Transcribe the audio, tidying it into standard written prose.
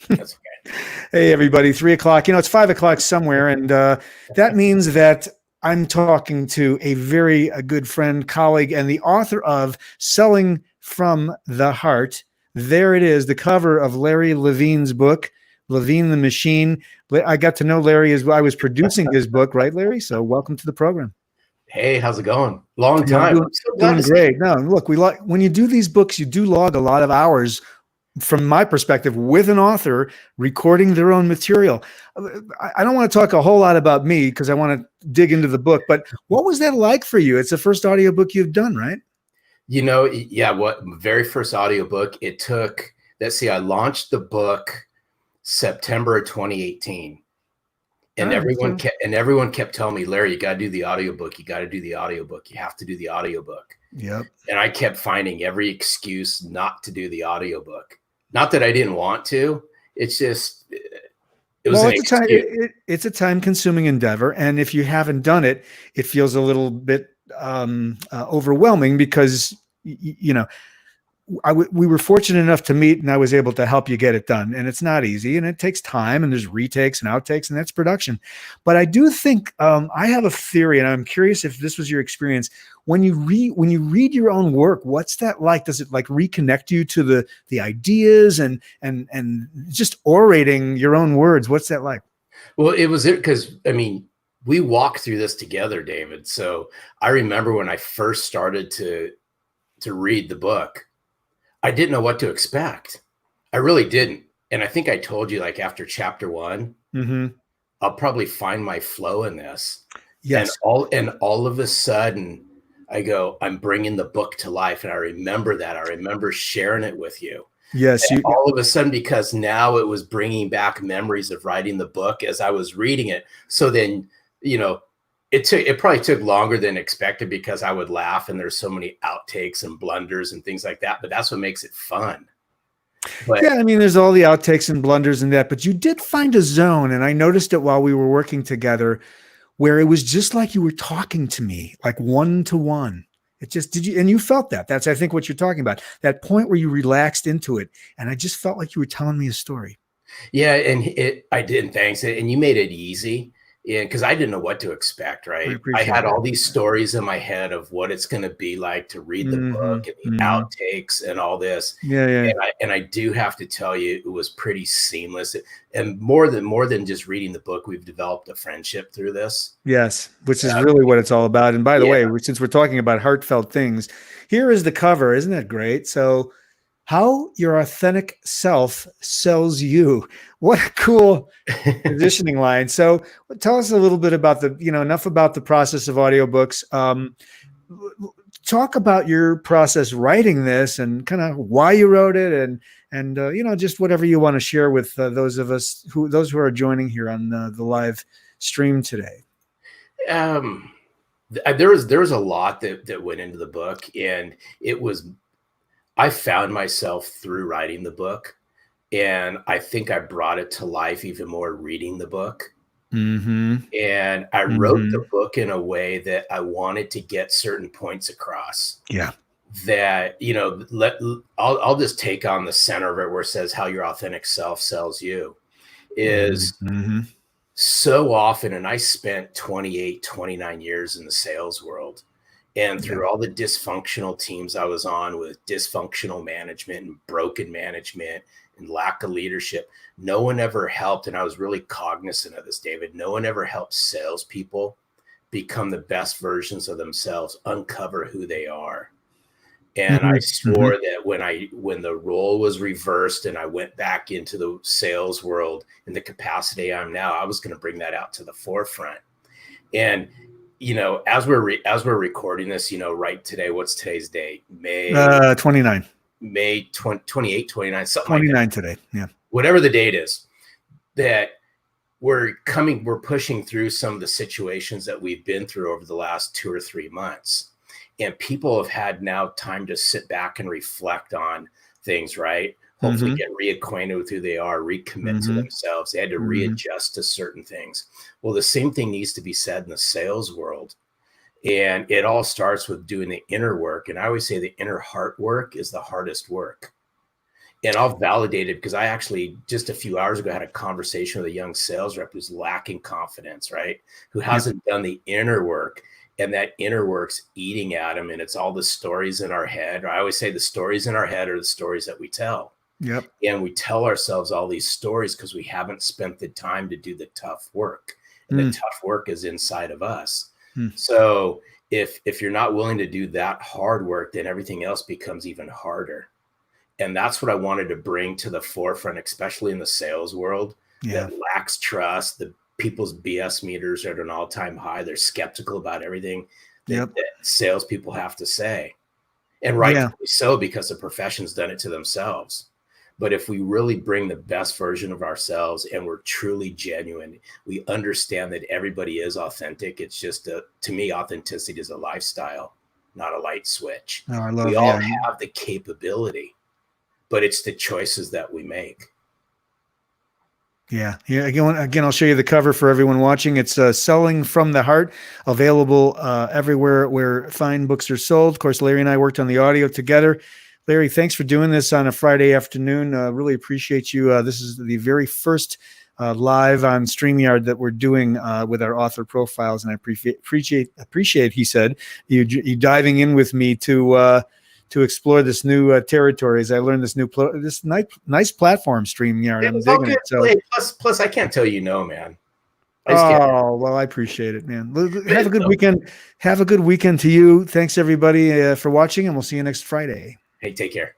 That's okay. Hey, everybody, 3 o'clock. It's 5 o'clock somewhere. And that means that I'm talking to a good friend, colleague, and the author of Selling from the Heart. There it is, the cover of Larry Levine's book, Levine the Machine. I got to know Larry as I was producing his book, right, Larry? So welcome to the program. Hey, how's it going? Long Yeah, I'm time. I'm so glad doing to see great. you. No, look, when you do these books, you do log a lot of hours from my perspective with an author recording their own material. I don't want to talk a whole lot about me because I want to dig into the book, but what was that like for you? It's the first audiobook you've done, right? Yeah, what very first audiobook, it took, let's see, I launched the book September of 2018. And All right, everyone kept telling me, Larry, you got to do the audiobook. You got to do the audiobook. You have to do the audiobook. yep. And I kept finding every excuse not to do the audiobook. Not that I didn't want to. It's just, it was Well, an excuse. it's a time-consuming endeavor, and if you haven't done it, it feels a little bit overwhelming because we were fortunate enough to meet, and I was able to help you get it done. And it's not easy, and it takes time, and there's retakes and outtakes, and that's production. But I do think I have a theory, and I'm curious if this was your experience. When you read your own work, what's that like? Does it like reconnect you to the ideas and just orating your own words? What's that like? Well, it was it because we walked through this together, David. So I remember when I first started to read the book, I didn't know what to expect. I really didn't. And I think I told you, like, after chapter 1, I'll probably find my flow in this. Yes. And all of a sudden I go, I'm bringing the book to life. And I remember that. I remember sharing it with you. Yes. All of a sudden, because now it was bringing back memories of writing the book as I was reading it. So then, it probably took longer than expected because I would laugh and there's so many outtakes and blunders and things like that. But that's what makes it fun. But yeah, there's all the outtakes and blunders and that, but you did find a zone, and I noticed it while we were working together, where it was just like you were talking to me, like one to one. It just and you felt that. That's, I think, what you're talking about. That point where you relaxed into it, and I just felt like you were telling me a story. yeah, and I did. Thanks. And you made it easy. Yeah, because I didn't know what to expect, I right? I appreciate had that. all these stories in my head of what it's going to be like to read the book and the Mm-hmm. outtakes and all this. Yeah. And I do have to tell you, it was pretty seamless. And more than just reading the book, we've developed a friendship through this. Yes, which is really what it's all about. And by the way, since we're talking about heartfelt things, here is the cover. Isn't that great? So, how your authentic self sells you. What a cool positioning line. So tell us a little bit about enough about the process of audiobooks. Talk about your process writing this and kind of why you wrote it and just whatever you want to share with those who are joining here on the live stream today. There was a lot that went into the book, and I found myself through writing the book, and I think I brought it to life even more reading the book. And I wrote the book in a way that I wanted to get certain points across. Yeah. That, I'll just take on the center of it where it says how your authentic self sells you is so often. And I spent 28, 29 years in the sales world. And through all the dysfunctional teams I was on with dysfunctional management and broken management and lack of leadership, no one ever helped. And I was really cognizant of this, David. No one ever helped salespeople become the best versions of themselves, uncover who they are. And I swore that when the role was reversed and I went back into the sales world in the capacity I'm now, I was going to bring that out to the forefront. And as we're recording this, right today, what's today's date? May 29. May 28, 29, something 29 like that. Today. Yeah. Whatever the date is, that we're pushing through some of the situations that we've been through over the last 2 or 3 months. And people have had now time to sit back and reflect on things, right? Hopefully get reacquainted with who they are, recommit to themselves. They had to readjust to certain things. Well, the same thing needs to be said in the sales world. And it all starts with doing the inner work. And I always say the inner heart work is the hardest work. And I'll validate it because I actually just a few hours ago had a conversation with a young sales rep who's lacking confidence, right? Who hasn't done the inner work, and that inner work's eating at him. And it's all the stories in our head. I always say the stories in our head are the stories that we tell. Yep. And we tell ourselves all these stories because we haven't spent the time to do the tough work. And the tough work is inside of us. So if you're not willing to do that hard work, then everything else becomes even harder. And that's what I wanted to bring to the forefront, especially in the sales world that lacks trust. The people's BS meters are at an all-time high. They're skeptical about everything that salespeople have to say. And rightfully so, because the profession's done it to themselves. But if we really bring the best version of ourselves and we're truly genuine, we understand that everybody is authentic. It's just, to me, authenticity is a lifestyle, not a light switch. Oh, I love, we all have the capability, but it's the choices that we make. Yeah. Again, I'll show you the cover for everyone watching. It's Selling from the Heart, available everywhere where fine books are sold. Of course, Larry and I worked on the audio together. Larry, thanks for doing this on a Friday afternoon. Really appreciate you. This is the very first live on StreamYard that we're doing with our author profiles, and I appreciate. He said you diving in with me to explore this new territory as I learned this this nice platform, StreamYard. I'm digging it. So plus, I can't tell you no, man. Well, I appreciate it, man. Have a good weekend. Have a good weekend to you. Thanks everybody for watching, and we'll see you next Friday. Hey, take care.